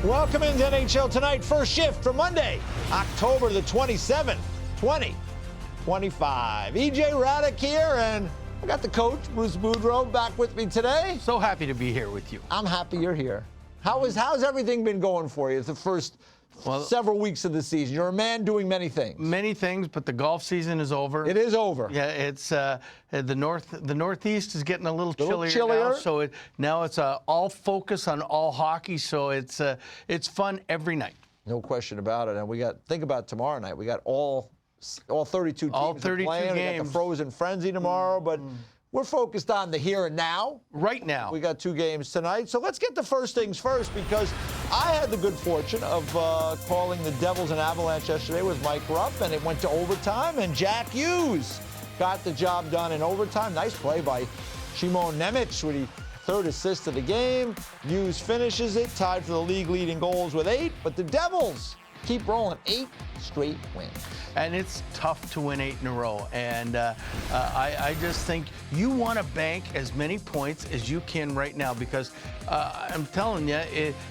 Welcome into NHL Tonight, first shift for Monday, October the 27th, 2025. E.J. Hradek here, and I got the coach, Bruce Boudreau, back with me today. So happy to be here with you. I'm happy you're here. How's everything been going for you? It's the first several weeks of the season. You're a man doing many things. Many things, but the golf season is over. It is over. Yeah, it's the Northeast is getting a little chillier now, so now it's all focus on all hockey. So it's fun every night. No question about it. And think about tomorrow night. We got all 32 teams all 32 playing. games. We got the Frozen Frenzy tomorrow, but we're focused on the here and now. Right now. We got 2 games tonight. So let's get to first things first, because I had the good fortune of calling the Devils and Avalanche yesterday with Mike Rupp, and it went to overtime, and Jack Hughes got the job done in overtime. Nice play by Shimon Nemec with the 3rd assist of the game. Hughes finishes it, tied for the league leading goals with 8, but the Devils keep rolling, 8 straight wins. And it's tough to win 8 in a row. And I just think you want to bank as many points as you can right now, because I'm telling you,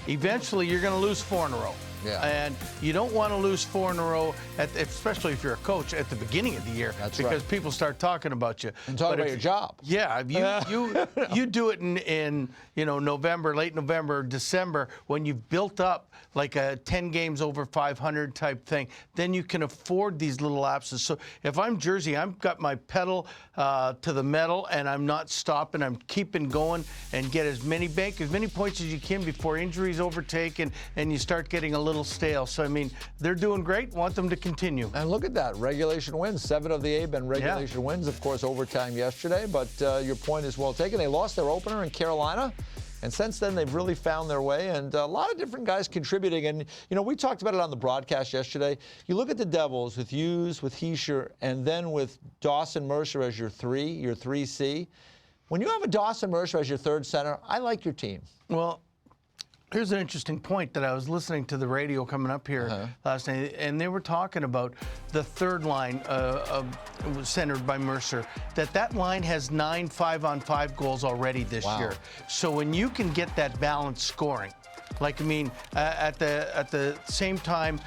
eventually you're going to lose 4 in a row. Yeah. And you don't want to lose 4 in a row, especially if you're a coach at the beginning of the year. That's because right. people start talking about you. And talking about your job. Yeah, you do it in November, late November, December, when you've built up like a 10 games over 500 type thing, then you can afford these little lapses. So if I'm Jersey, I've got my pedal to the metal, and I'm not stopping. I'm keeping going and get as many points as you can before injuries overtake and you start getting a little stale. So, I mean, they're doing great. Want them to continue. And look at that. Regulation wins. 7 of the 8 been regulation wins. Of course, overtime yesterday. But your point is well taken. They lost their opener in Carolina. And since then, they've really found their way. And a lot of different guys contributing. And, we talked about it on the broadcast yesterday. You look at the Devils with Hughes, with Hischier, and then with Dawson Mercer as your 3C. When you have a Dawson Mercer as your 3rd center, I like your team. Well, here's an interesting point that I was listening to the radio coming up here last night, and they were talking about the 3rd line centered by Mercer, that line has 9 5-on-5 goals already this year. So when you can get that balanced scoring, at the same time,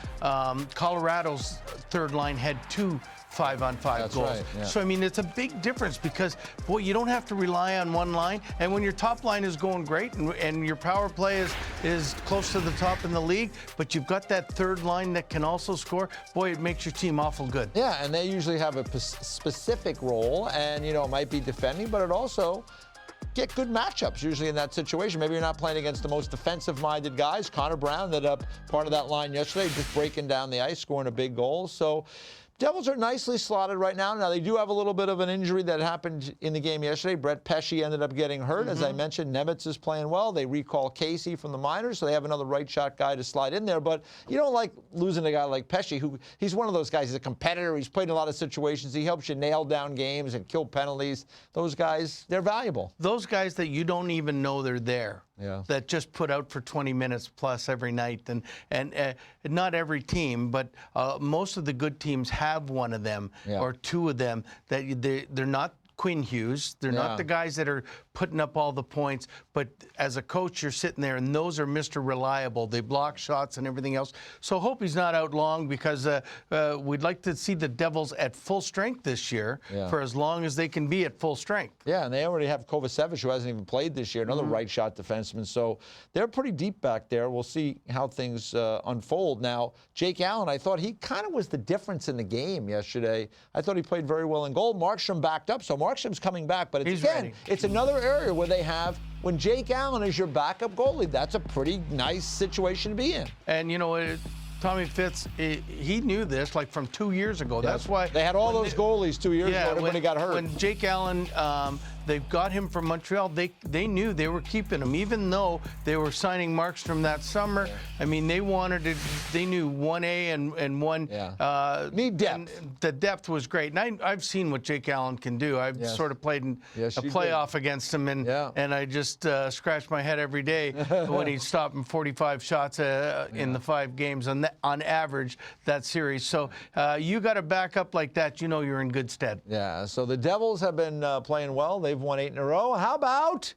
Colorado's 3rd line had 2 5-on-5 goals. Right, yeah. So, I mean, it's a big difference because, boy, you don't have to rely on one line. And when your top line is going great and your power play is close to the top in the league, but you've got that 3rd line that can also score, boy, it makes your team awful good. Yeah, and they usually have a specific role, and, it might be defending, but it also get good matchups usually in that situation. Maybe you're not playing against the most defensive-minded guys. Connor Brown ended up part of that line yesterday, just breaking down the ice, scoring a big goal. So Devils are nicely slotted right now. Now, they do have a little bit of an injury that happened in the game yesterday. Brett Pesce ended up getting hurt. As I mentioned, Nemec is playing well. They recall Casey from the minors, so they have another right shot guy to slide in there. But you don't like losing a guy like Pesce, he's one of those guys. He's a competitor. He's played in a lot of situations. He helps you nail down games and kill penalties. Those guys, they're valuable. Those guys that you don't even know they're there. Yeah. That just put out for 20 minutes plus every night. And not every team, but most of the good teams have one of them or 2 of them. That they're not Quinn Hughes. They're not the guys that are putting up all the points. But as a coach, you're sitting there, and those are Mr. Reliable. They block shots and everything else. So hope he's not out long, because we'd like to see the Devils at full strength this year for as long as they can be at full strength. Yeah, and they already have Kovacevic, who hasn't even played this year, another right shot defenseman. So they're pretty deep back there. We'll see how things unfold. Now, Jake Allen, I thought he kind of was the difference in the game yesterday. I thought he played very well in goal. Markstrom backed up, so Markstrom's coming back. But it's another area where they have, when Jake Allen is your backup goalie, that's a pretty nice situation to be in. And, Tommy Fitz, he knew this like from 2 years ago. That's why they had all those goalies 2 years ago. Everybody got hurt. When Jake Allen, they've got him from Montreal. They knew they were keeping him, even though they were signing Markstrom that summer. Yeah. I mean, they wanted to. They knew 1A and 1. Yeah. Need depth. The depth was great, and I've seen what Jake Allen can do. I've sort of played in a playoff against him, and I just scratch my head every day when he's stopping 45 shots in the 5 games on average that series. So you got to back up like that. You're in good stead. Yeah. So the Devils have been playing well. They've won 8 in a row. How about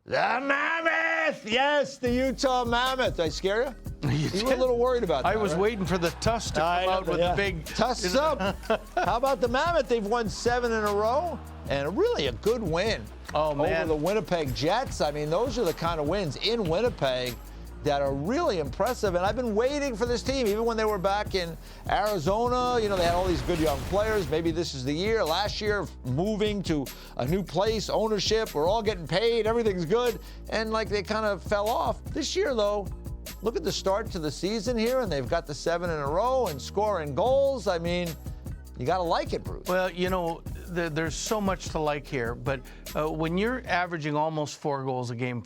The Mammoth! Yes, the Utah Mammoth. Did I scare you? You were a little worried about that. I was right? waiting for the Tuss to come out with a big... Tuss up. How about the Mammoth? They've won 7 in a row, and really a good win over the Winnipeg Jets. I mean, those are the kind of wins in Winnipeg that are really impressive. And I've been waiting for this team, even when they were back in Arizona. You know, they had all these good young players. Maybe this is the year. Last year, moving to a new place, ownership, we're all getting paid, everything's good. And like they kind of fell off. This year, though, look at the start to the season here, and they've got the 7 in a row and scoring goals. I mean, you got to like it, Bruce. Well, you know, there's so much to like here. But when you're averaging almost 4 goals a game,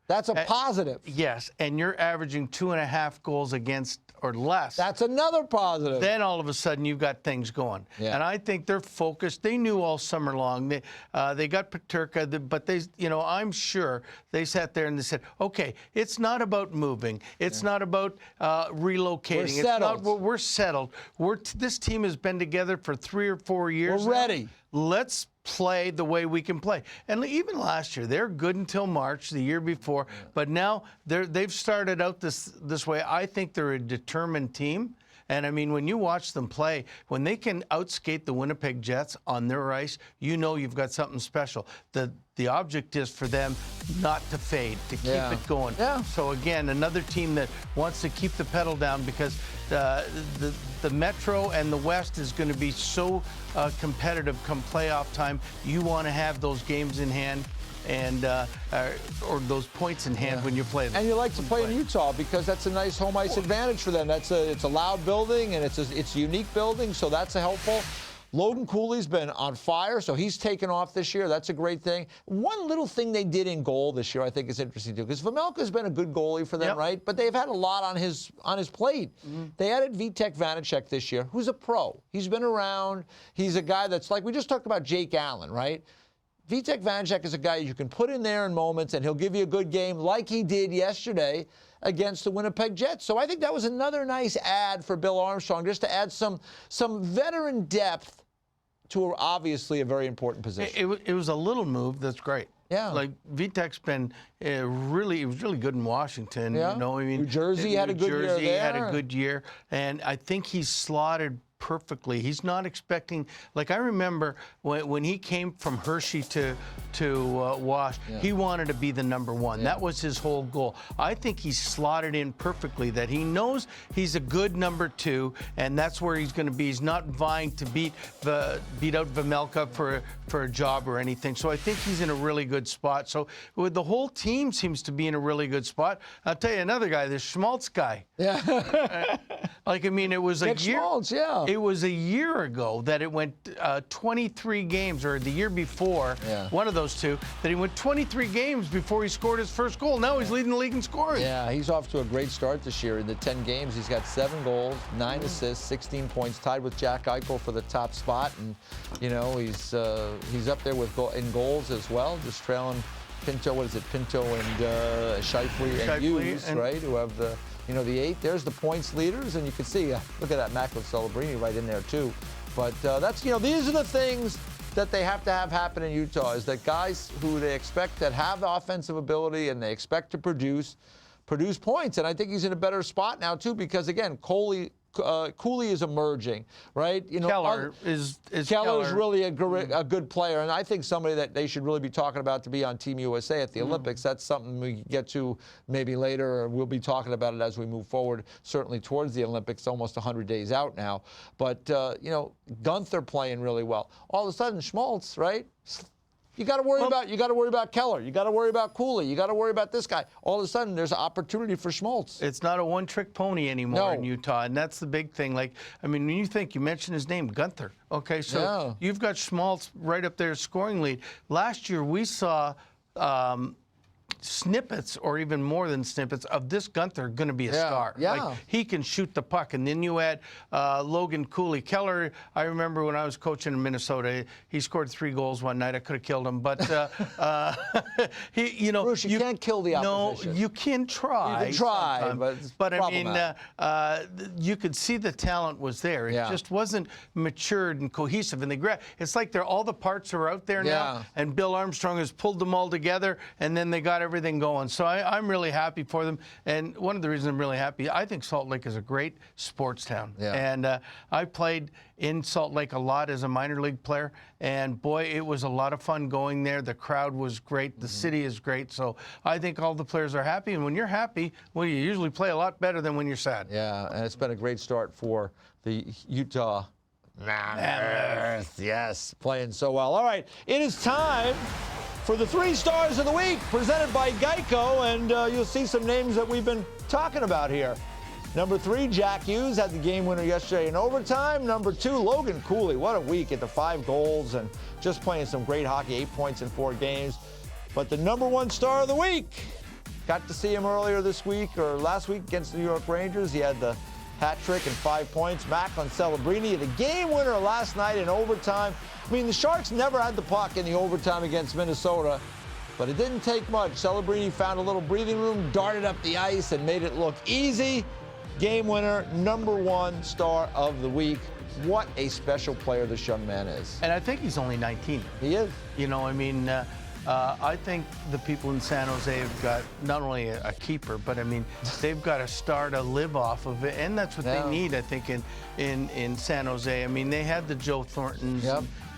that's a positive. Yes, and you're averaging 2.5 goals against or less. That's another positive. Then all of a sudden you've got things going. Yeah. And I think they're focused. They knew all summer long. They got Paterka, but they, you know, I'm sure they sat there and they said, okay, it's not about moving. It's not about relocating. We're settled. This team has been together for 3 or 4 years. We're ready. Let's play the way we can play. And even last year, they're good until March, the year before. But now they've started out this way. I think they're a determined team. And, I mean, when you watch them play, when they can outskate the Winnipeg Jets on their ice, you know you've got something special. The object is for them not to fade, to keep it going. Yeah. So, again, another team that wants to keep the pedal down because the Metro and the West is going to be so competitive come playoff time. You want to have those games in hand and or those points in hand when you play them. And you like to play in Utah because that's a nice home ice advantage for them. It's a loud building, and it's a unique building, so that's helpful. Logan Cooley's been on fire, so he's taken off this year. That's a great thing. One little thing they did in goal this year I think is interesting, too, because Vejmelka's been a good goalie for them, right? But they've had a lot on his plate. They added Vitek Vanacek this year, who's a pro. He's been around. He's a guy that's like, we just talked about Jake Allen, right? Vitek Vanacek is a guy you can put in there in moments, and he'll give you a good game like he did yesterday against the Winnipeg Jets. So I think that was another nice add for Bill Armstrong, just to add some veteran depth to obviously a very important position. It was a little move that's great. Yeah. Like Vitek's been he was really good in Washington. Yeah. You know, I mean, New Jersey had a good year there. Had a good year, and I think he's slotted perfectly. He's not expecting, like I remember when he came from Hershey to Wash, he wanted to be the #1. That was his whole goal. I think he's slotted in perfectly, that he knows he's a good #2, and that's where he's going to be. He's not vying to beat out Vejmelka for a job or anything. So I think he's in a really good spot. So the whole team seems to be in a really good spot. I'll tell you another guy, this Schmaltz guy. Yeah. Like, I mean, it was a year. Schmaltz, yeah. It was a year ago that it went 23 games, or the year before, one of those two, that he went 23 games before he scored his first goal. Now he's leading the league in scoring. Yeah, he's off to a great start this year. In the 10 games, he's got 7 goals, 9 assists, 16 points, tied with Jack Eichel for the top spot. And, you know, he's up there in goals as well, just trailing Pinto and Scheifele and Hughes, right, who have the 8. There's the points leaders, and you can see, look at that, Macklin Celebrini right in there too. But that's, these are the things that they have to have happen in Utah, is that guys who they expect that have the offensive ability and they expect to produce points. And I think he's in a better spot now too, because again, Cooley is emerging, right? Keller is really a good player, and I think somebody that they should really be talking about to be on Team USA at the Olympics. That's something we get to maybe later, or we'll be talking about it as we move forward, certainly towards the Olympics, almost 100 days out now. But, Gunther playing really well. All of a sudden, Schmaltz, right? You got to worry about Keller. You got to worry about Cooley. You got to worry about this guy. All of a sudden, there's an opportunity for Schmaltz. It's not a one-trick pony anymore in Utah, and that's the big thing. Like, I mean, when you mentioned his name, Gunther. Okay, so you've got Schmaltz right up there, scoring lead. Last year, we saw snippets, or even more than snippets, of this Gunther going to be a star. Yeah. Like, he can shoot the puck. And then you add Logan Cooley. Keller, I remember when I was coaching in Minnesota, he scored 3 goals one night. I could have killed him. But, Bruce, you can't kill the opposition. No, you can try. You can try, but I mean, you could see the talent was there. It just wasn't matured and cohesive. And it's like all the parts are out there now, and Bill Armstrong has pulled them all together, and then they got everything going. So I'm really happy for them. And one of the reasons I'm really happy, I think Salt Lake is a great sports town. And I played in Salt Lake a lot as a minor league player, and boy, it was a lot of fun going there. The crowd was great. The city is great. So I think all the players are happy. And when you're happy, well, you usually play a lot better than when you're sad. Yeah, and it's been a great start for the Utah Mariners. Yes, playing so well. All right, it is time for the 3 stars of the week, presented by Geico, and you'll see some names that we've been talking about here. Number 3, Jack Hughes had the game winner yesterday in overtime. Number 2, Logan Cooley. What a week at the 5 goals and just playing some great hockey, 8 points in 4 games. But the number 1 star of the week, got to see him earlier this week or last week against the New York Rangers. He had the hat trick and 5 points. Macklin Celebrini, the game winner last night in overtime. I mean, the Sharks never had the puck in the overtime against Minnesota, but it didn't take much. Celebrini found a little breathing room, darted up the ice, and made it look easy. Game winner, number 1 star of the week. What a special player this young man is. And I think he's only 19. He is. You know, I mean, I think the people in San Jose have got not only a keeper, but I mean, they've got a star to live off of it, and that's what they need, I think, in San Jose. I mean, they had the Joe Thorntons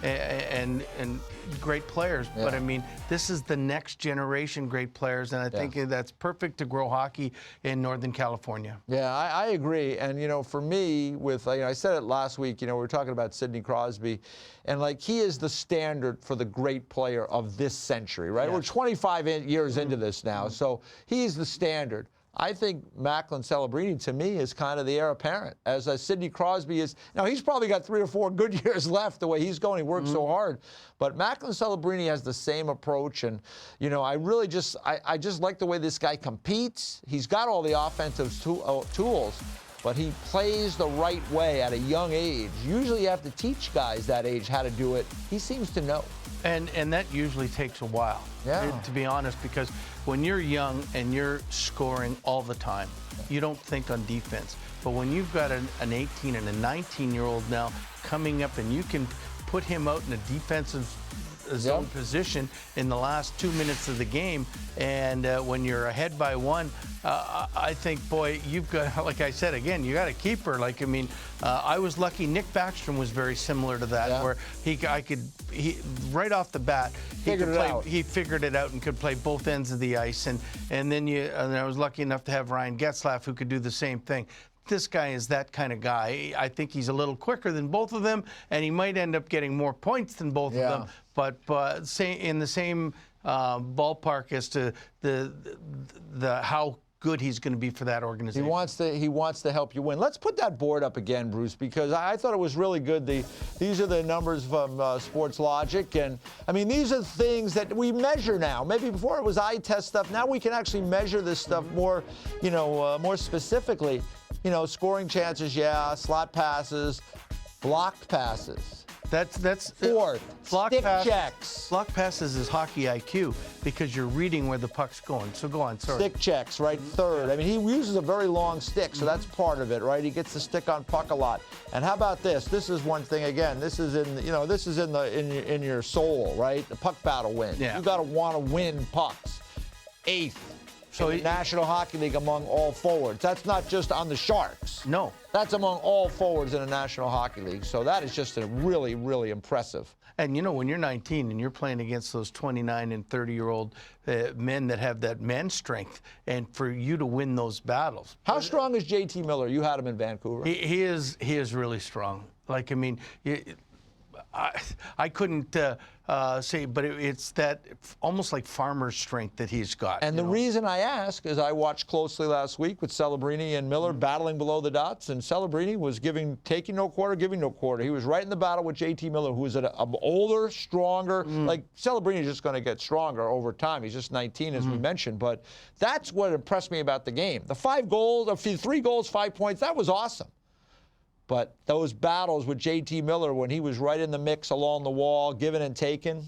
and great players, but I mean, this is the next generation great players, and I think that's perfect to grow hockey in Northern California. Yeah, I agree. And, you know, for me, with, I said it last week, we were talking about Sidney Crosby, and, like, he is the standard for the great player of this century, right? We're 25 years into this now, so he's the standard. I think Macklin Celebrini, to me, is kind of the heir apparent, as Sidney Crosby is. Now, he's probably got 3 or 4 good years left the way he's going. He works so hard. But Macklin Celebrini has the same approach. And, I really just like the way this guy competes. He's got all the offensive tools, but he plays the right way at a young age. Usually you have to teach guys that age how to do it. He seems to know. And that usually takes a while, to be honest, because when you're young and you're scoring all the time, you don't think on defense. But when you've got an 18 and a 19-year-old now coming up, and you can put him out in a defensive zone position in the last 2 minutes of the game, and when you're ahead by 1, I think, boy, you've got, like I said again, you got a keeper. Like, I mean, I was lucky. Nick Backstrom was very similar to that, where he right off the bat, he figured it out and could play both ends of the ice, and then I was lucky enough to have Ryan Getzlaf, who could do the same thing. This guy is that kind of guy. I think he's a little quicker than both of them, and he might end up getting more points than both of them. But in the same ballpark as to the how good he's going to be for that organization. He wants to help you win. Let's put that board up again, Bruce, because I thought it was really good. These are the numbers from Sports Logic, and I mean, these are things that we measure now. Maybe before it was eye test stuff. Now we can actually measure this stuff more, more specifically. Scoring chances, slot passes, blocked passes. That's fourth. Stick checks. Block passes is hockey IQ because you're reading where the puck's going. So go on, sorry. Stick checks, right? Third. I mean, he uses a very long stick, so that's part of it, right? He gets the stick on puck a lot. And how about this? This is one thing again. This is in your soul, right? The puck battle win. You got to want to win pucks. 8th. So in the National Hockey League among all forwards. That's not just on the Sharks. No. That's among all forwards in the National Hockey League. So that is just a really, really impressive. And, when you're 19 and you're playing against those 29 and 30-year-old men that have that man strength, and for you to win those battles. How strong is JT Miller? You had him in Vancouver. He is really strong. Like, I mean, I couldn't say, but it's that almost like farmer's strength that he's got. And the reason I ask is I watched closely last week with Celebrini and Miller battling below the dots, and Celebrini was taking no quarter, giving no quarter. He was right in the battle with JT Miller, who is an older, stronger. Like Celebrini is just going to get stronger over time. He's just 19, as we mentioned, but that's what impressed me about the game. The 5 goals, 3 goals, 5 points, that was awesome. But those battles with JT Miller when he was right in the mix along the wall, giving and taking,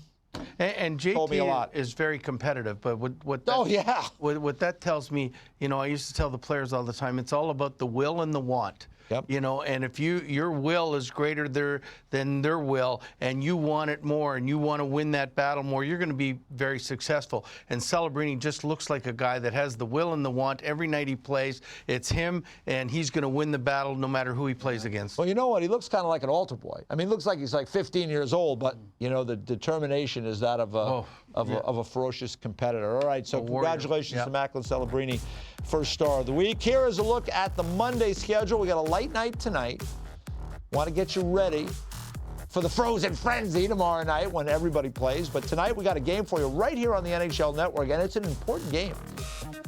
and told me a lot. JT is very competitive. But what that tells me, I used to tell the players all the time, it's all about the will and the want. Yep. And if your will is greater than their will, and you want it more, and you want to win that battle more, you're going to be very successful. And Celebrini just looks like a guy that has the will and the want. Every night he plays, it's him, and he's going to win the battle no matter who he plays against. Well, you know what? He looks kind of like an altar boy. I mean, he looks like he's like 15 years old, but the determination is that of a ferocious competitor. All right, so congratulations to Macklin Celebrini, first star of the week. Here is a look at the Monday schedule. We got a late night tonight. Want to get you ready for the Frozen Frenzy tomorrow night when everybody plays. But tonight we got a game for you right here on the NHL Network, and it's an important game.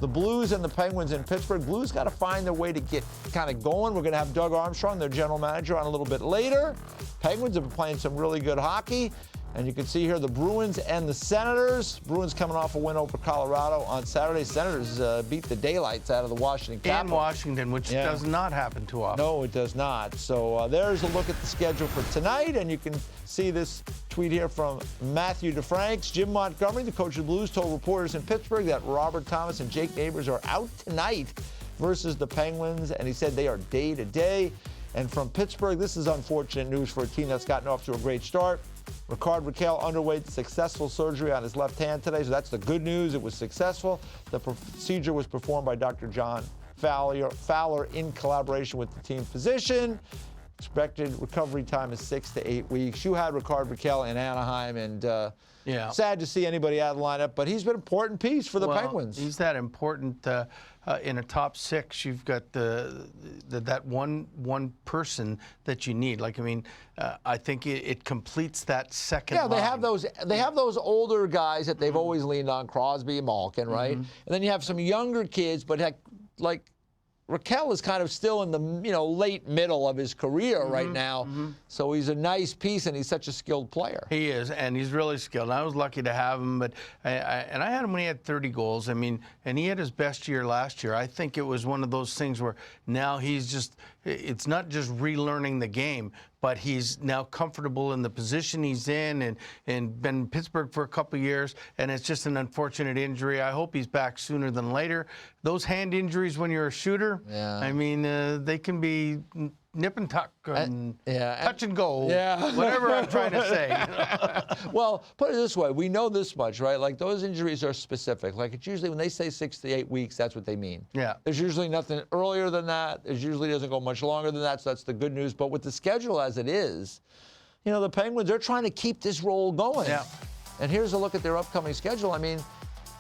The Blues and the Penguins in Pittsburgh. Blues got to find their way to get kind of going. We're going to have Doug Armstrong, their general manager, on a little bit later. Penguins have been playing some really good hockey. And you can see here the Bruins and the Senators. Bruins coming off a win over Colorado on Saturday. Senators beat the daylights out of the Washington Capitals. In Washington, which does not happen too often. No, it does not. So there's a look at the schedule for tonight. And you can see this tweet here from Matthew DeFranks. Jim Montgomery, the coach of the Blues, told reporters in Pittsburgh that Robert Thomas and Jake Neighbors are out tonight versus the Penguins. And he said they are day to day. And from Pittsburgh, this is unfortunate news for a team that's gotten off to a great start. Ricard Raquel underwent successful surgery on his left hand today, so that's the good news. It was successful. The procedure was performed by Dr. John Fowler in collaboration with the team physician. Expected recovery time is 6 to 8 weeks. You had Ricard Raquel in Anaheim, and sad to see anybody out of the lineup, but he's been an important piece for the Penguins. He's that important in a top 6. You've got that one person that you need. I think it completes that second line. They have those older guys that they've always leaned on, Crosby and Malkin, right? And then you have some younger kids, but like Raquel is kind of still in the late middle of his career right now, so he's a nice piece, and he's such a skilled player. He is, and he's really skilled. And I was lucky to have him, but I had him when he had 30 goals. I mean, and he had his best year last year. I think it was one of those things where now it's not just relearning the game, but he's now comfortable in the position he's in, and been in Pittsburgh for a couple of years, and it's just an unfortunate injury. I hope he's back sooner than later. Those hand injuries when you're a shooter, I mean, they can be nip and tuck and touch and go, whatever I'm trying to say. Well, put it this way. We know this much, right? Like, those injuries are specific. Like, it's usually when they say 6 to 8 weeks, that's what they mean. Yeah. There's usually nothing earlier than that. It usually doesn't go much longer than that, so that's the good news. But with the schedule as it is, the Penguins, they're trying to keep this roll going. Yeah. And here's a look at their upcoming schedule. I mean,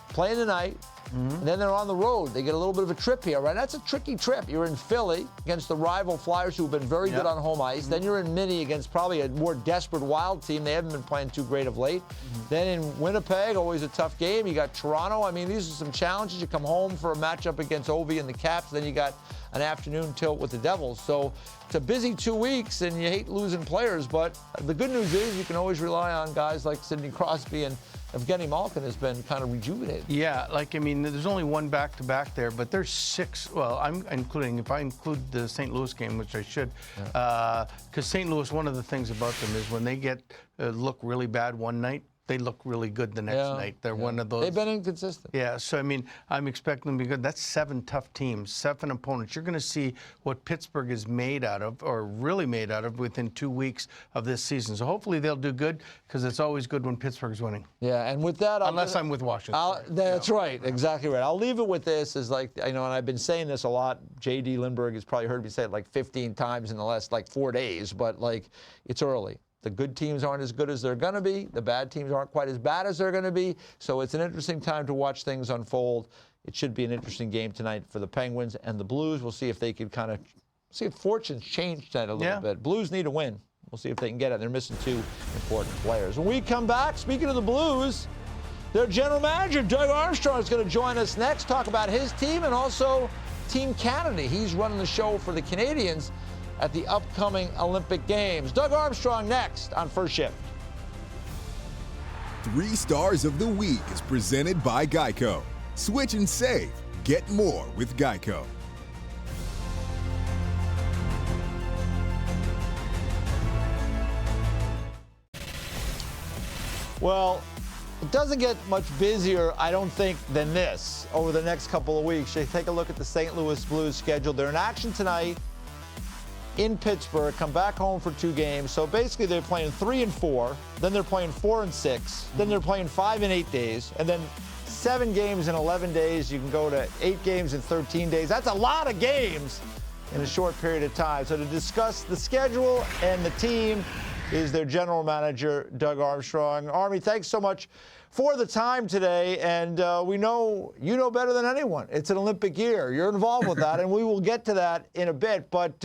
playing tonight, and then they're on the road. They get a little bit of a trip here, right? That's a tricky trip. You're in Philly against the rival Flyers, who have been very good on home ice. Then you're in Minnie against probably a more desperate Wild team. They haven't been playing too great of late. Then in Winnipeg, always a tough game. You got Toronto. I mean, these are some challenges. You come home for a matchup against Ovi and the Caps. Then you got an afternoon tilt with the Devils. So it's a busy 2 weeks, and you hate losing players. But the good news is you can always rely on guys like Sidney Crosby, and Evgeny Malkin has been kind of rejuvenated. Yeah, there's only one back-to-back there, but there's 6. Well, if I include the St. Louis game, which I should, because St. Louis, one of the things about them is when they look really bad one night, they look really good the next night. They're one of those. They've been inconsistent. Yeah, so I'm expecting them to be good. That's 7 tough teams, 7 opponents. You're going to see what Pittsburgh is made out of, or really made out of, within 2 weeks of this season. So hopefully they'll do good, because it's always good when Pittsburgh's winning. Yeah, and with that, unless I'm with Washington. That's right, exactly right. I'll leave it with this. And I've been saying this a lot. J.D. Lindbergh has probably heard me say it like 15 times in the last 4 days, but it's early. The good teams aren't as good as they're going to be. The bad teams aren't quite as bad as they're going to be. So it's an interesting time to watch things unfold. It should be an interesting game tonight for the Penguins and the Blues. We'll see if they can see if fortunes change tonight a little bit. Blues need a win. We'll see if they can get it. They're missing two important players. When we come back, speaking of the Blues, their general manager, Doug Armstrong, is going to join us next, talk about his team and also Team Canada. He's running the show for the Canadians at the upcoming Olympic Games. Doug Armstrong next on First Shift. 3 Stars of the Week is presented by Geico. Switch and save. Get more with Geico. Well, it doesn't get much busier, I don't think, than this over the next couple of weeks. You take a look at the St. Louis Blues schedule. They're in action tonight in Pittsburgh, come back home for 2 games. So basically they're playing 3 and 4, then they're playing 4 and 6, then they're playing 5 and 8 days, and then 7 games in 11 days. You can go to 8 games in 13 days. That's a lot of games in a short period of time. So to discuss the schedule and the team is their general manager, Doug Armstrong. Army, thanks so much for the time today. And we know you know better than anyone. It's an Olympic year. You're involved with that, and we will get to that in a bit. But,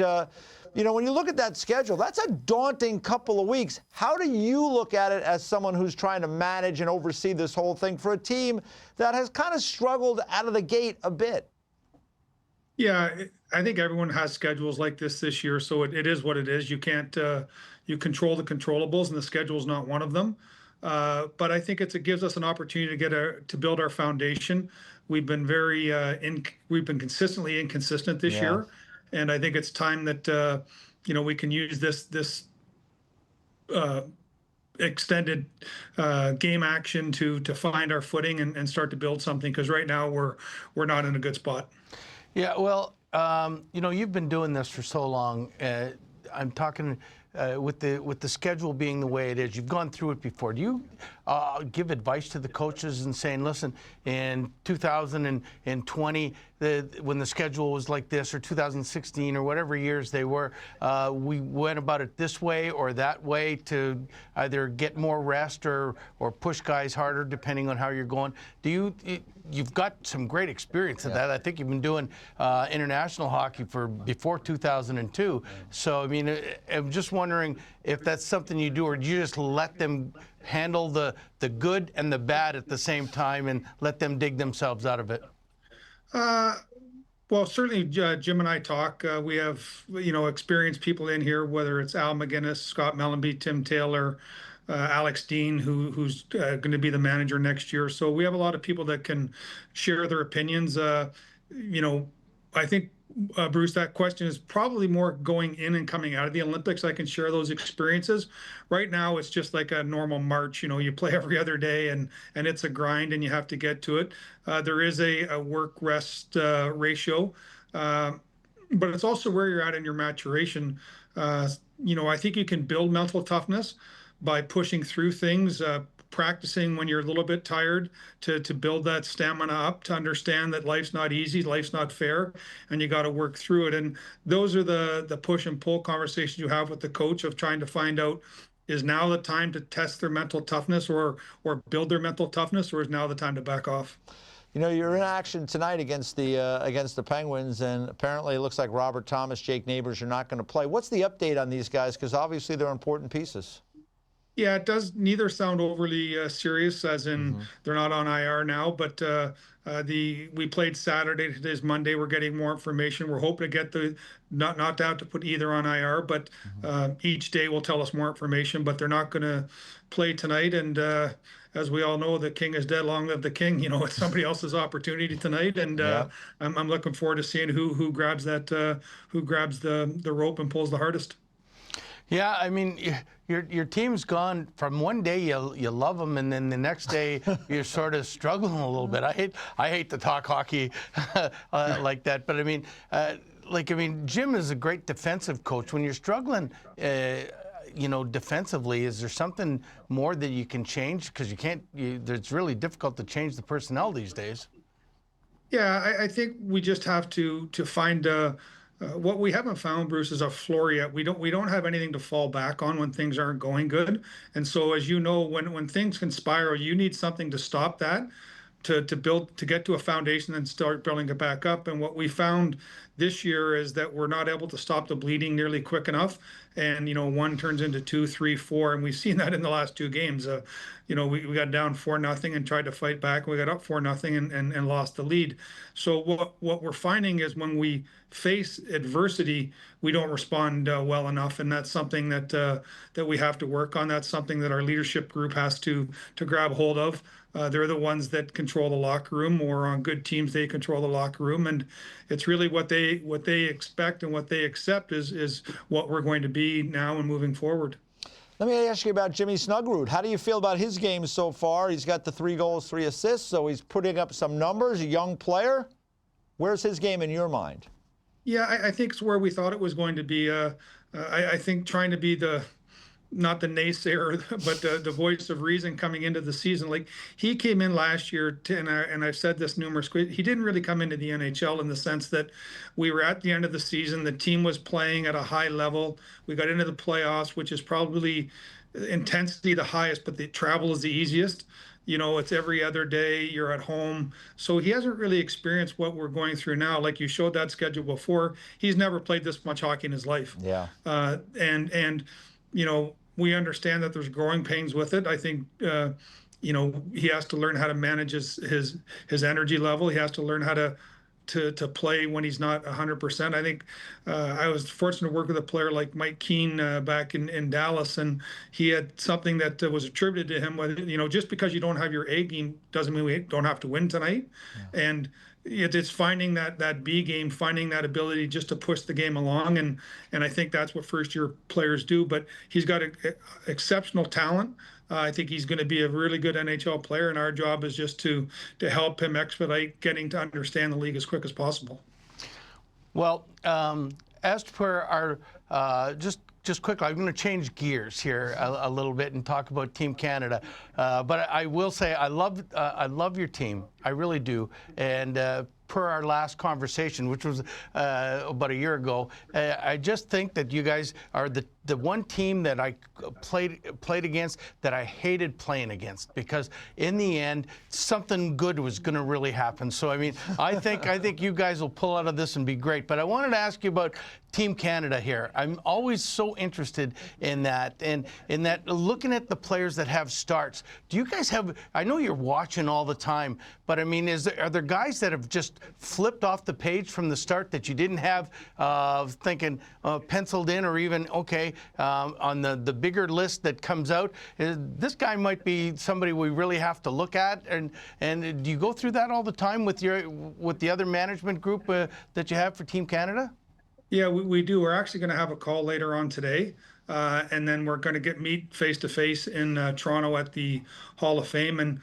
you know, when you look at that schedule, that's a daunting couple of weeks. How do you look at it as someone who's trying to manage and oversee this whole thing for a team that has kind of struggled out of the gate a bit? Yeah, I think everyone has schedules like this year, so it is what it is. You can't you control the controllables, and the schedule is not one of them. But I think it gives us an opportunity to build our foundation. We've been we've been consistently inconsistent this year, and I think it's time that you know, we can use this extended game action to find our footing and start to build something, because right now we're not in a good spot. Yeah, well, you know, you've been doing this for so long. I'm talking with the schedule being the way it is. You've gone through it before. Do you give advice to the coaches and saying, listen, in 2020, when the schedule was like this, or 2016, or whatever years they were, we went about it this way or that way to either get more rest or push guys harder, depending on how you're going? You've got some great experience of that. I think you've been doing international hockey before 2002. So, I mean, I'm just wondering if that's something you do, or do you just let them handle the good and the bad at the same time and let them dig themselves out of it? Well, certainly Jim and I talk. We have, you know, experienced people in here, whether it's Al McGinnis, Scott Mellenby, Tim Taylor, Alex Dean, who's going to be the manager next year. So we have a lot of people that can share their opinions. You know, I think, Bruce, that question is probably more going in and coming out of the Olympics. I can share those experiences. Right now, it's just like a normal march. You know, you play every other day, and it's a grind, and you have to get to it. There is a work-rest ratio, but it's also where you're at in your maturation. You know, I think you can build mental toughness by pushing through things, practicing when you're a little bit tired to build that stamina up, to understand that life's not easy, life's not fair, and you got to work through it. And those are the push and pull conversations you have with the coach, of trying to find out, is now the time to test their mental toughness or build their mental toughness, or is now the time to back off? You know, you're in action tonight against the Penguins, and apparently it looks like Robert Thomas, Jake Neighbors are not going to play. What's the update on these guys? Because obviously they're important pieces. Yeah, it does neither sound overly serious, as in they're not on IR now, but we played Saturday, today's Monday. We're getting more information. We're hoping to get not out to put either on IR, but each day will tell us more information, but they're not going to play tonight. And as we all know, the king is dead, long live the king. You know, it's somebody else's opportunity tonight, and I'm looking forward to seeing who grabs the rope and pulls the hardest. Yeah, I mean, your team's gone from one day you love them, and then the next day you're sort of struggling a little bit. I hate to talk hockey like that, but I mean, Jim is a great defensive coach. When you're struggling, you know, defensively, is there something more that you can change? Because it's really difficult to change the personnel these days. Yeah, I think we just have to find what we haven't found, Bruce, is a floor yet. We don't have anything to fall back on when things aren't going good. And so, as you know, when things can spiral, you need something to stop that, to get to a foundation and start building it back up. And what we found this year is that we're not able to stop the bleeding nearly quick enough. and one turns into 2, 3, 4, and we've seen that in the last 2 games. We got down 4-0 and tried to fight back. We got up 4-0 and lost the lead. So what we're finding is when we face adversity, we don't respond well enough, and that's something that we have to work on. That's something that our leadership group has to grab hold of. They're the ones that control the locker room, or on good teams they control the locker room, and it's really what they expect and what they accept is what we're going to be now and moving forward. Let me ask you about Jimmy Snuggerud. How do you feel about his game so far? He's got the 3 goals, 3 assists, so he's putting up some numbers, a young player. Where's his game in your mind? Yeah, I think it's where we thought it was going to be. I think trying to be not the naysayer, but the voice of reason coming into the season. Like, he came in last year, and I've said this numerous ways, he didn't really come into the NHL in the sense that we were at the end of the season. The team was playing at a high level. We got into the playoffs, which is probably intensity the highest, but the travel is the easiest. It's every other day, you're at home. So he hasn't really experienced what we're going through now. Like you showed that schedule before, he's never played this much hockey in his life. Yeah. And we understand that there's growing pains with it. I think, he has to learn how to manage his energy level. He has to learn how to play when he's not 100%. I think I was fortunate to work with a player like Mike Keane back in Dallas, and he had something that was attributed to him. Just because you don't have your A game doesn't mean we don't have to win tonight. Yeah. And it's finding that B game, finding that ability just to push the game along, and I think that's what first-year players do. But he's got exceptional talent. I think he's going to be a really good NHL player, and our job is just to help him expedite getting to understand the league as quick as possible. Well, as per our just quickly, I'm going to change gears here a little bit and talk about Team Canada. But I will say I love your team. I really do. And per our last conversation, which was about a year ago, I just think that you guys are the one team that I played against that I hated playing against, because in the end something good was going to really happen. So I mean, I think you guys will pull out of this and be great. But I wanted to ask you about Team Canada here. I'm always so interested in that, and in that, looking at the players that have starts. Do you guys have? I know you're watching all the time, but I mean, are there guys that have just flipped off the page from the start that you didn't have thinking penciled in, or even on the bigger list that comes out? This guy might be somebody we really have to look at, and do you go through that all the time with the other management group that you have for Team Canada? Yeah, we do. We're actually going to have a call later on today, and then we're going to meet face to face in Toronto at the Hall of Fame, and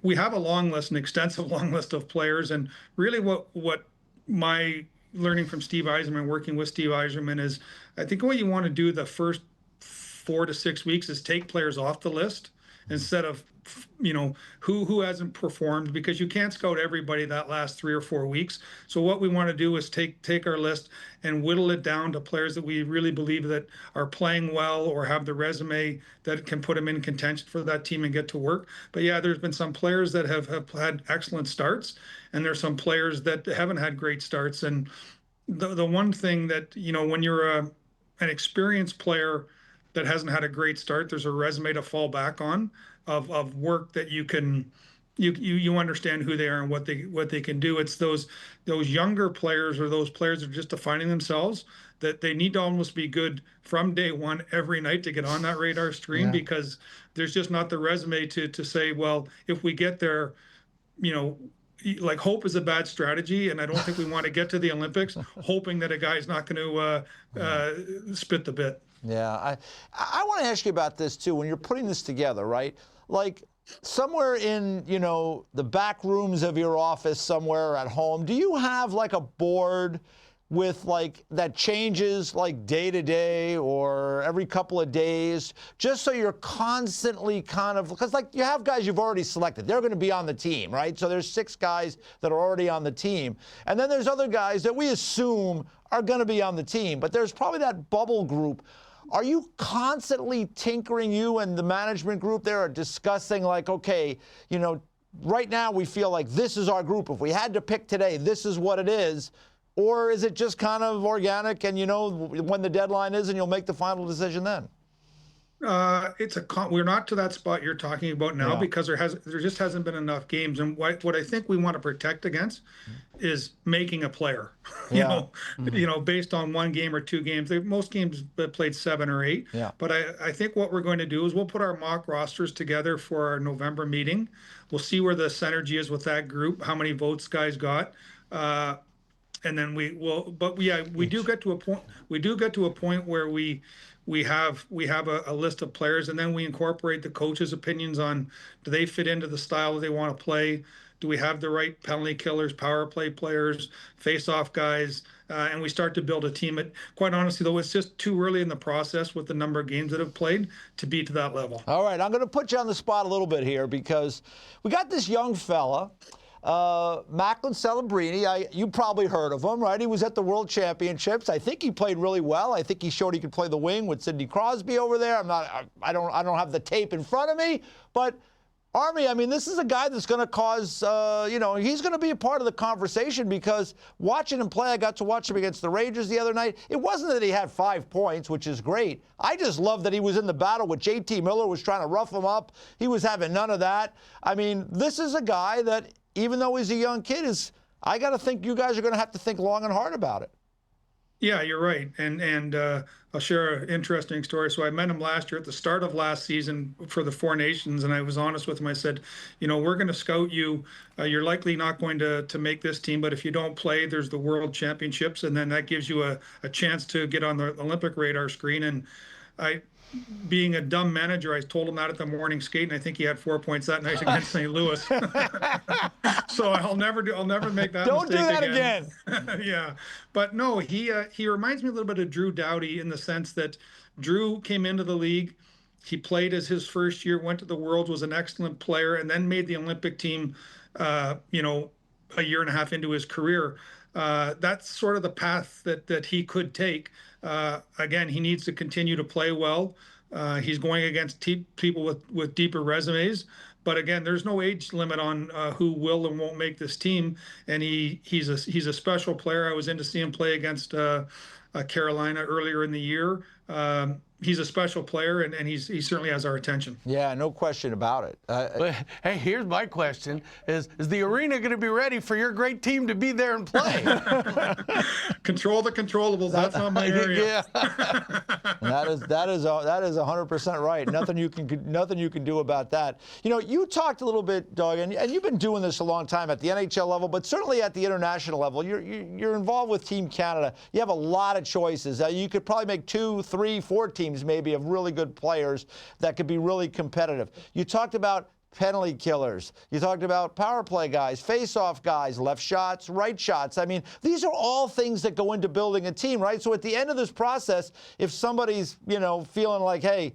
we have an extensive long list of players. And really, what my learning from Steve Yzerman, working with Steve Yzerman, is I think what you want to do the first 4 to 6 weeks is take players off the list instead of who hasn't performed, because you can't scout everybody that last 3 or 4 weeks. So what we want to do is take our list and whittle it down to players that we really believe that are playing well or have the resume that can put them in contention for that team and get to work. But yeah, there's been some players that have had excellent starts, and there's some players that haven't had great starts. And the one thing that, when you're an experienced player that hasn't had a great start, there's a resume to fall back on of work that you understand who they are and what they can do. It's those younger players, or those players that are just defining themselves, that they need to almost be good from day one every night to get on that radar screen, because there's just not the resume to say, well, if we get there, like, hope is a bad strategy, and I don't think we want to get to the Olympics hoping that a guy's not going to spit the bit. Yeah, I want to ask you about this too. When you're putting this together, right? Like, somewhere in, the back rooms of your office, somewhere at home, do you have like a board with that changes day to day or every couple of days, just so you're constantly because you have guys you've already selected, they're going to be on the team, right? So there's 6 guys that are already on the team, and then there's other guys that we assume are going to be on the team, but there's probably that bubble group. Are you constantly tinkering, you and the management group there are discussing okay, right now we feel like this is our group. If we had to pick today, this is what it is. Or is it just kind of organic and you know when the deadline is and you'll make the final decision then? We're not to that spot you're talking about now because there just hasn't been enough games. And what I think we want to protect against is making a player. You know, based on one game or two games. Most games played 7 or 8. Yeah. But I think what we're going to do is we'll put our mock rosters together for our November meeting. We'll see where the synergy is with that group, how many votes guys got. And then we do get to a point. We do get to a point where we have a list of players, and then we incorporate the coaches' opinions on do they fit into the style that they want to play. Do we have the right penalty killers, power play players, face-off guys, and we start to build a team. Quite honestly, though, it's just too early in the process with the number of games that have played to be to that level. All right, I'm going to put you on the spot a little bit here because we got this young fella. Macklin Celebrini, you probably heard of him, right? He was at the World Championships. I think he played really well. I think he showed he could play the wing with Sidney Crosby over there. I don't have the tape in front of me, but Army, I mean, this is a guy that's going to cause, he's going to be a part of the conversation because watching him play, I got to watch him against the Rangers the other night. It wasn't that he had 5 points, which is great. I just love that he was in the battle with JT Miller, was trying to rough him up. He was having none of that. I mean, this is a guy that, even though he's a young kid, I got to think you guys are going to have to think long and hard about it. Yeah, you're right. And I'll share an interesting story. So I met him last year at the start of last season for the Four Nations, and I was honest with him. I said, we're going to scout you. You're likely not going to make this team, but if you don't play, there's the World Championships, and then that gives you a chance to get on the Olympic radar screen. And being a dumb manager, I told him that at the morning skate, and I think he had 4 points that night against St. Louis. So I'll never make that Don't mistake do that again. Yeah, but no, he reminds me a little bit of Drew Doughty in the sense that Drew came into the league, he played as his first year, went to the Worlds, was an excellent player, and then made the Olympic team. A year and a half into his career. That's sort of the path that he could take. Again, he needs to continue to play well. He's going against people with deeper resumes. But again, there's no age limit on who will and won't make this team. And he's a special player. I was in to see him play against Carolina earlier in the year. He's a special player, and he certainly has our attention. Yeah, no question about it. Hey, here's my question: Is the arena going to be ready for your great team to be there and play? Control the controllables. That's not my area. Yeah. that is 100% right. Nothing you can do about that. You talked a little bit, Doug, and you've been doing this a long time at the NHL level, but certainly at the international level. You're involved with Team Canada. You have a lot of choices. You could probably make 2, 3, 4 teams maybe of really good players that could be really competitive. You talked about penalty killers. You talked about power play guys, face-off guys, left shots, right shots. I mean, these are all things that go into building a team, right? So at the end of this process, if somebody's, feeling like, hey,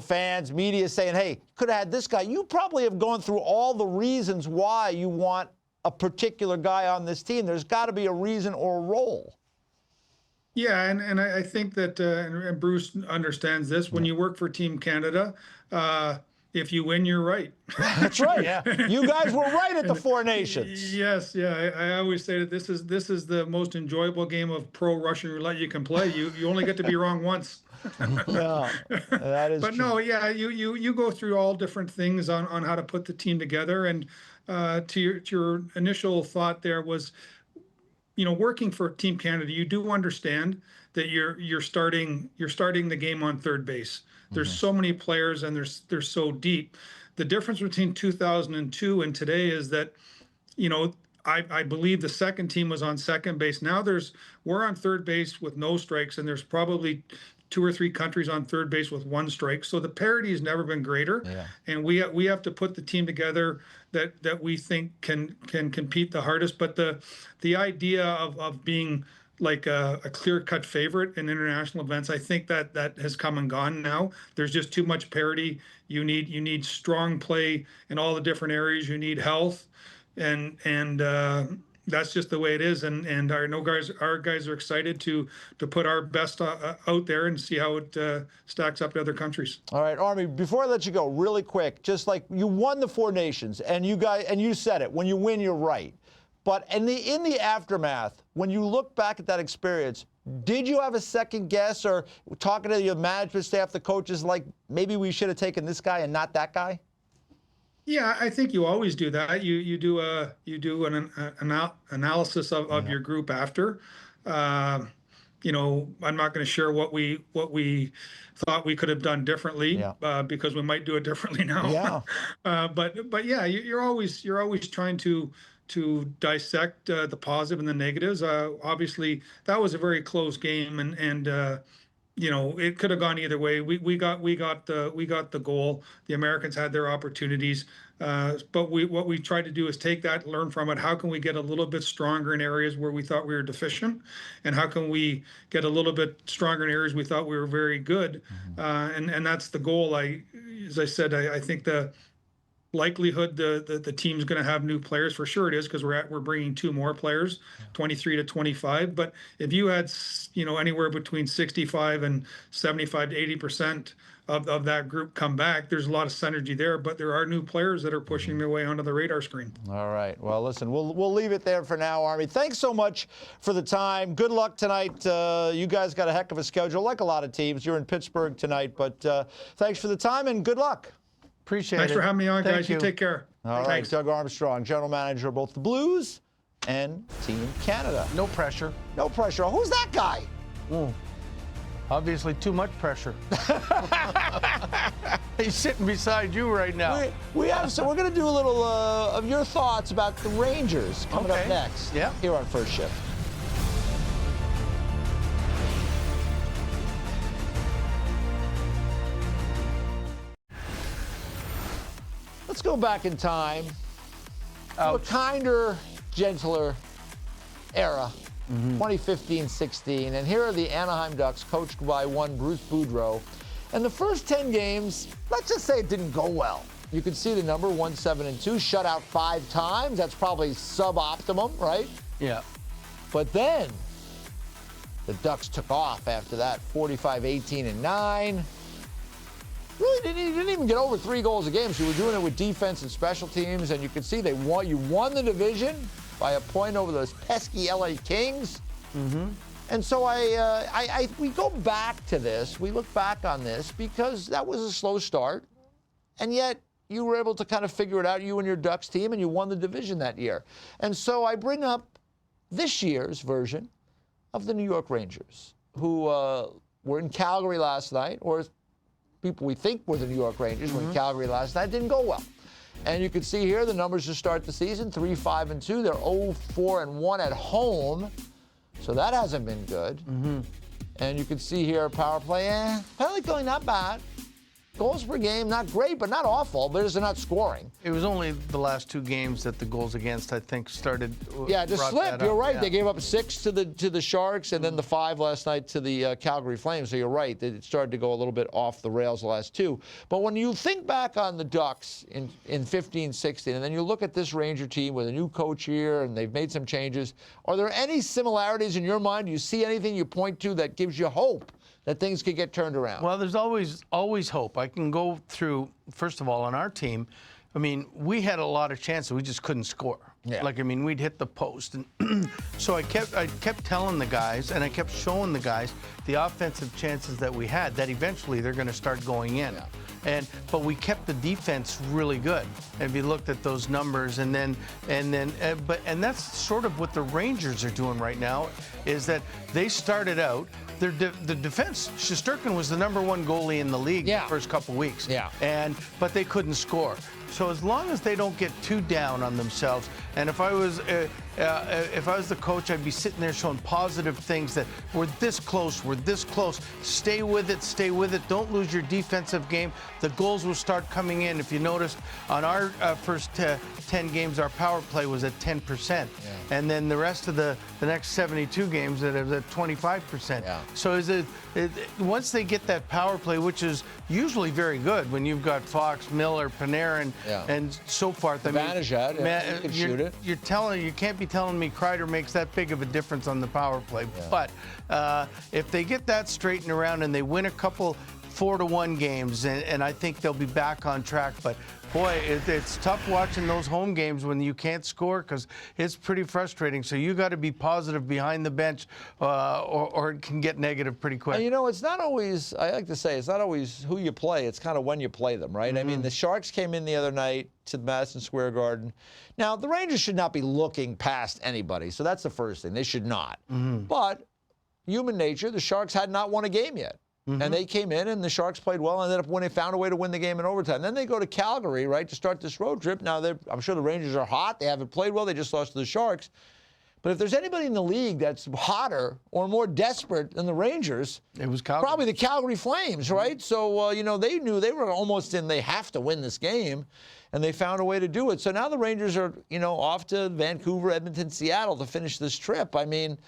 fans, media saying, hey, could have had this guy, you probably have gone through all the reasons why you want a particular guy on this team. There's got to be a reason or a role. Yeah, and I think that and Bruce understands this. When you work for Team Canada, if you win, you're right. That's right. Yeah. You guys were right at the Four Nations. Yes, yeah. I always say that this is the most enjoyable game of pro Russian roulette you can play. You only get to be wrong once. Yeah, that is. But true. No, yeah, you go through all different things on how to put the team together. And to your initial thought there was, working for Team Canada, you do understand that you're starting the game on third base. There's so many players, and they're so deep. The difference between 2002 and today is that, I believe the second team was on second base. Now we're on third base with no strikes, and there's probably 2 or 3 countries on third base with 1 strike. So the parity has never been greater. Yeah. And we have to put the team together that we think can compete the hardest. But the idea of being like a clear-cut favorite in international events, I think that has come and gone now. There's just too much parity. You need strong play in all the different areas. You need health, and that's just the way it is. And our guys are excited to put our best out there and see how it stacks up to other countries. All right, Army, before I let you go, really quick, just like you won the Four Nations, and you said it, when you win, you're right. But in the aftermath, when you look back at that experience, did you have a second guess or talking to your management staff, the coaches, like maybe we should have taken this guy and not that guy? Yeah, I think you always do that. You do an analysis of your group after. You know, I'm not going to share what we thought we could have done differently because we might do it differently now. Yeah. But yeah, you're always trying to dissect the positive and the negatives. Obviously, that was a very close game, and you know, it could have gone either way. We got the goal. The Americans had their opportunities, but what we tried to do is take that, learn from it. How can we get a little bit stronger in areas where we thought we were deficient, and how can we get a little bit stronger in areas we thought we were very good? And that's the goal. As I said, I think the likelihood the team's going to have new players, for sure it is, because we're bringing 2 more players, 23 to 25. But if you had, you know, anywhere between 65 and 75 to 80% of that group come back, there's a lot of synergy there. But there are new players that are pushing their way onto the radar screen. All right. Well, listen, we'll leave it there for now, Army. Thanks so much for the time. Good luck tonight. You guys got a heck of a schedule, like a lot of teams. You're in Pittsburgh tonight, but thanks for the time and good luck. Appreciate it. Thanks for having me on, guys. You take care. All right, Doug Armstrong, general manager of both the Blues and Team Canada. No pressure. No pressure. Who's that guy? Obviously, too much pressure. He's sitting beside you right now. We're going to do a little of your thoughts about the Rangers coming up next. Yeah. Here on First Shift. Let's go back in time to a kinder, gentler era, 2015-16. And here are the Anaheim Ducks, coached by one Bruce Boudreau. And the first 10 games, let's just say it didn't go well. You can see the number 1-7-2, shut out 5 times. That's probably suboptimum, right? Yeah. But then the Ducks took off after that, 45-18-9. Really didn't even get over 3 goals a game. So you were doing it with defense and special teams, and you could see you won the division by a point over those pesky LA Kings. And so we go back to this. We look back on this because that was a slow start, and yet you were able to kind of figure it out, you and your Ducks team, and you won the division that year. And so I bring up this year's version of the New York Rangers, who were in Calgary last night, or people we think were the New York Rangers were in Calgary last night. Didn't go well. And you can see here the numbers to start the season, 3-5-2. They're 0-4-1 at home. So that hasn't been good. And you can see here power play, penalty killing not bad. Goals per game, not great, but not awful. They're just not scoring. It was only the last 2 games that the goals against, I think, started. Yeah, just slipped. You're right. Yeah. They gave up 6 to the Sharks, and then the 5 last night to the Calgary Flames. So you're right. It started to go a little bit off the rails the last 2. But when you think back on the Ducks in 15-16, and then you look at this Ranger team with a new coach here, and they've made some changes, are there any similarities in your mind? Do you see anything you point to that gives you hope that things could get turned around? Well, there's always hope. I can go through, first of all, on our team, I mean, we had a lot of chances. We just couldn't score. Yeah. Like, I mean, we'd hit the post. And so I kept telling the guys, and I kept showing the guys the offensive chances that we had, that eventually they're going to start going in. Yeah. But we kept the defense really good. And if you looked at those numbers, and that's sort of what the Rangers are doing right now, is that they started out. The defense, Shesterkin was the #1 goalie in the league the first couple weeks. Yeah. But they couldn't score. So as long as they don't get too down on themselves, and if I was the coach, I'd be sitting there showing positive things that we're this close, stay with it, don't lose your defensive game. The goals will start coming in. If you noticed, on our first 10 games, our power play was at 10%. And then the rest of the next 72 games, it was at 25%. Yeah. So once they get that power play, which is usually very good when you've got Fox, Miller, Panarin, and so forth. Vanderjagt, you can shoot it. You can't be telling me Kreider makes that big of a difference on the power play. Yeah. But if they get that straightened around and they win a couple 4-1 games, and I think they'll be back on track. But boy, it's tough watching those home games when you can't score, because it's pretty frustrating. So you got to be positive behind the bench, or it can get negative pretty quick. And you know, it's not always, I like to say, it's not always who you play. It's kind of when you play them, right? I mean, the Sharks came in the other night to Madison Square Garden. Now, the Rangers should not be looking past anybody, so that's the first thing. They should not. But human nature, the Sharks had not won a game yet. And they came in, and the Sharks played well, and ended up winning, found a way to win the game in overtime. Then they go to Calgary, right, to start this road trip. Now, I'm sure the Rangers are hot. They haven't played well. They just lost to the Sharks. But if there's anybody in the league that's hotter or more desperate than the Rangers, it was Calgary. Probably the Calgary Flames, right? So, you know, they knew they were almost in, they have to win this game, and they found a way to do it. So now the Rangers are, you know, off to Vancouver, Edmonton, Seattle to finish this trip. I mean,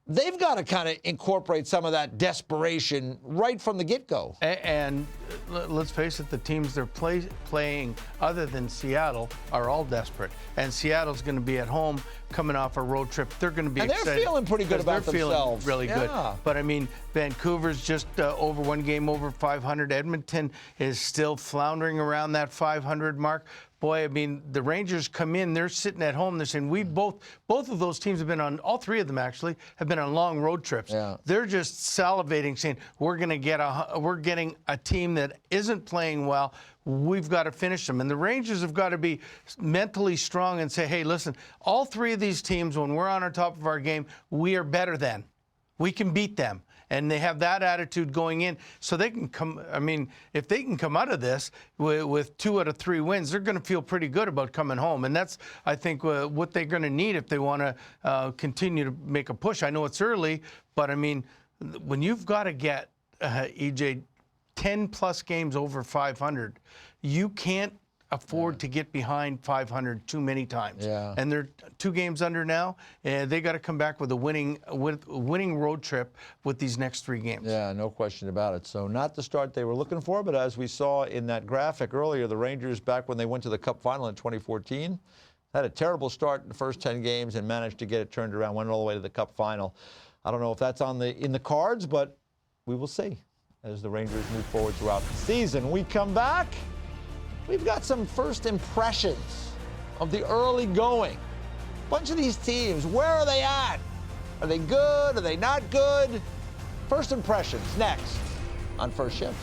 they've got to kind of incorporate some of that desperation right from the get-go. And let's face it, the teams they're playing other than Seattle are all desperate. And Seattle's going to be at home coming off a road trip. They're going to be excited. And they're feeling pretty good about themselves. They're feeling really good. But, I mean, Vancouver's just over one game over 500. Edmonton is still floundering around that 500 mark. Boy, I mean, the Rangers come in, they're sitting at home, they're saying, both of those teams have been on, all three of them actually, have been on long road trips. Yeah. They're just salivating, saying, we're getting a team that isn't playing well. We've got to finish them. And the Rangers have got to be mentally strong and say, hey, listen, all three of these teams, when we're on our top of our game, we are better than. We can beat them. And they have that attitude going in, so they can come. I mean, if they can come out of this with 2 out of 3 wins, they're going to feel pretty good about coming home. And that's, I think, what they're going to need if they want to continue to make a push. I know it's early, but I mean, when you've got to get, E.J., 10-plus games over 500, you can't afford to get behind 500 too many times. Yeah. And they're 2 games under now, and they got to come back with a winning road trip with these next 3 games. Yeah, no question about it. So not the start they were looking for, but as we saw in that graphic earlier, the Rangers, back when they went to the Cup final in 2014, had a terrible start in the first 10 games and managed to get it turned around, went all the way to the Cup final. I don't know if that's in the cards, but we will see as the Rangers move forward throughout the season. We come back. We've got some first impressions of the early going. A bunch of these teams, where are they at? Are they good? Are they not good? First impressions next on First Shift.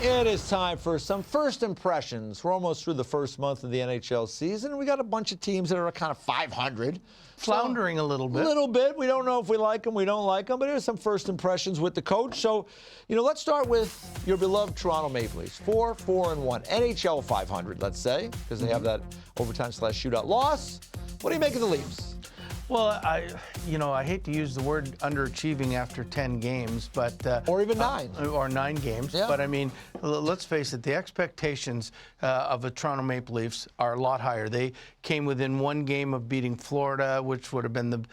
It is time for some first impressions. We're almost through the first month of the NHL season, and we got a bunch of teams that are kind of 500. Floundering a little bit. A little bit. We don't know if we like them, we don't like them, but here's some first impressions with the coach. So, you know, let's start with your beloved Toronto Maple Leafs. 4-4-1. NHL 500, let's say, because they have that overtime/shootout loss. What do you make of the Leafs? Well, I hate to use the word underachieving after 10 games, but or even 9. Or 9 games. Yeah. But I mean, let's face it, the expectations of the Toronto Maple Leafs are a lot higher. They came within 1 game of beating Florida, which would have been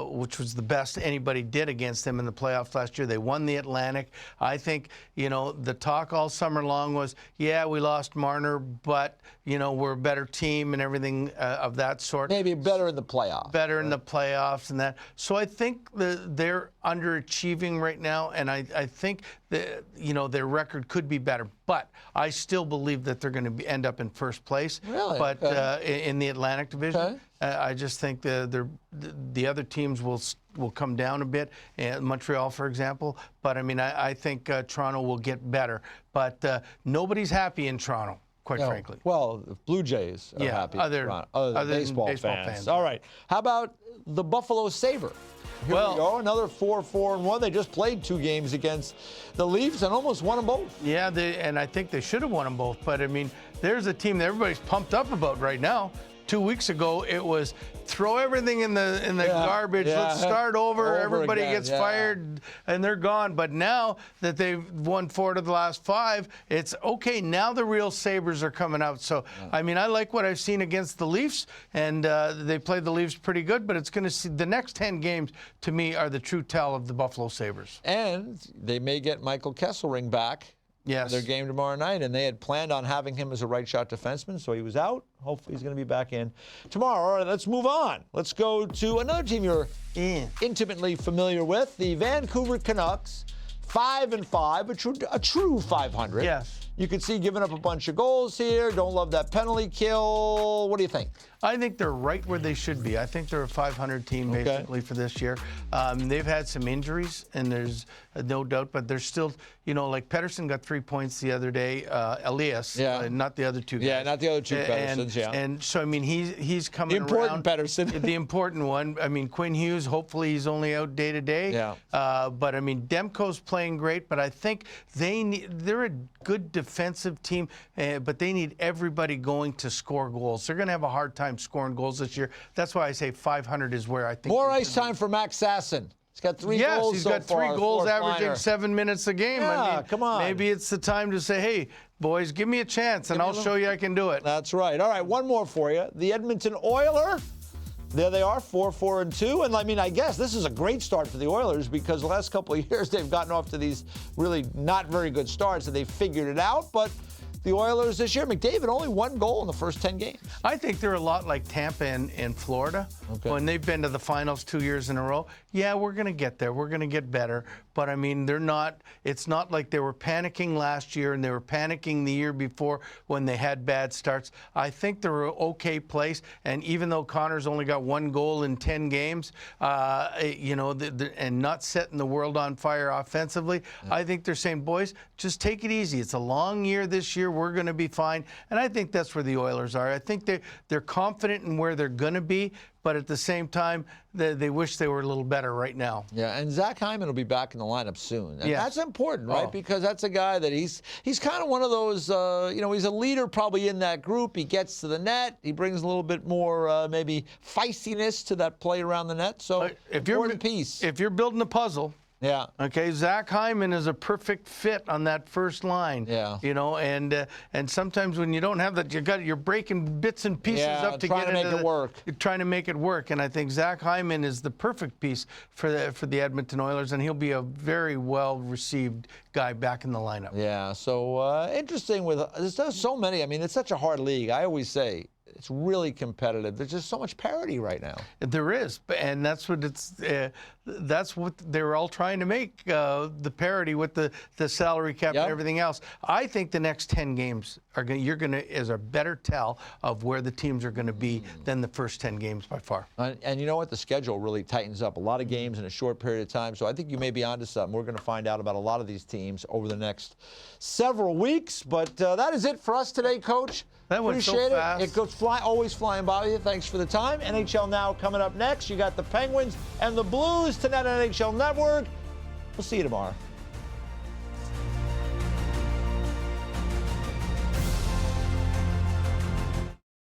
which was the best anybody did against them in the playoffs last year. They won the Atlantic. I think, you know, the talk all summer long was, yeah, we lost Marner, but, you know, we're a better team and everything of that sort. Maybe better in the playoffs. Better in the playoffs and that. So I think they're underachieving right now, and I think that, you know, their record could be better. But I still believe that they're going to end up in first place. Really? But in the Atlantic Division. Okay. I just think the other teams will come down a bit, Montreal, for example. But, I mean, I think Toronto will get better. But nobody's happy in Toronto, quite frankly. Well, the Blue Jays are happy. Other than baseball fans. All right. How about the Buffalo Sabre? Here we go, another 4-4-1. They just played 2 games against the Leafs and almost won them both. Yeah, and I think they should have won them both. But, I mean, there's a team that everybody's pumped up about right now. 2 weeks ago, it was throw everything in the garbage. Yeah. Let's start over. Everybody again. gets fired, and they're gone. But now that they've won 4 of the last 5, it's okay. Now the real Sabres are coming out. So, I mean, I like what I've seen against the Leafs, and they played the Leafs pretty good. But it's going to see the next 10 games, to me, are the true tell of the Buffalo Sabres. And they may get Michael Kesselring back Yes. Their game tomorrow night, and they had planned on having him as a right shot defenseman, so he was out. Hopefully he's going to be back in tomorrow. All right, let's move on. Let's go to another team you're intimately familiar with, the Vancouver Canucks. 5-5, a true 500. Yes. You can see giving up a bunch of goals here. Don't love that penalty kill. What do you think? I think they're right where they should be. I think they're a 500 team basically for this year. They've had some injuries, and there's no doubt, but they're still, like Pettersson got 3 points the other day. Elias, not the other two guys. Yeah, not the other two Petterssons, And so, I mean, he's coming around. The important Pettersson. The important one. I mean, Quinn Hughes, hopefully he's only out day to day. Yeah. But, I mean, Demko's playing great, but I think they're a good defensive team, but they need everybody going to score goals. They're going to have a hard time scoring goals this year. That's why I say 500 is where I think. More ice time for Max Sasson. He's got 3 goals he's so got 3 far, goals, fourth averaging liner. 7 minutes a game. Yeah, I mean, come on. Maybe it's the time to say, hey, boys, give me a chance, and I'll show you I can do it. That's right. All right, one more for you. The Edmonton Oilers. There they are, 4-4-2. And I mean, I guess this is a great start for the Oilers because the last couple of years they've gotten off to these really not very good starts and they've figured it out. But the Oilers this year, McDavid only 1 goal in the first 10 games. I think they're a lot like Tampa and Florida. Okay. When they've been to the finals 2 years in a row. Yeah, we're going to get there. We're going to get better. But, I mean, it's not like they were panicking last year and they were panicking the year before when they had bad starts. I think they're an okay place. And even though Connor's only got 1 goal in 10 games, and not setting the world on fire offensively, I think they're saying, boys, just take it easy. It's a long year this year. We're going to be fine. And I think that's where the Oilers are. I think they're confident in where they're going to be, but at the same time, they wish they were a little better right now. Yeah, and Zach Hyman will be back in the lineup soon. And that's important, right? Oh. Because that's a guy that he's kind of one of those, he's a leader probably in that group. He gets to the net. He brings a little bit more maybe feistiness to that play around the net. So, important piece. If you're building a puzzle, yeah. okay, Zach Hyman is a perfect fit on that first line. Yeah. And sometimes when you don't have that, you're breaking bits and pieces up to trying to make it work. You're trying to make it work, and I think Zach Hyman is the perfect piece for the Edmonton Oilers, and he'll be a very well received guy back in the lineup. Yeah. So interesting there's so many. I mean, it's such a hard league. I always say it's really competitive. There's just so much parity right now. There is, and that's what that's what they're all trying to make, the parity with the salary cap and everything else. I think the next 10 games is a better tell of where the teams are going to be than the first 10 games by far. And you know what? The schedule really tightens up. A lot of games in a short period of time. So I think you may be onto something. We're going to find out about a lot of these teams over the next several weeks. But that is it for us today, Coach. That went Appreciate so fast. It goes always flying by you. Thanks for the time. NHL Now coming up next. You got the Penguins and the Blues tonight on NHL Network. We'll see you tomorrow.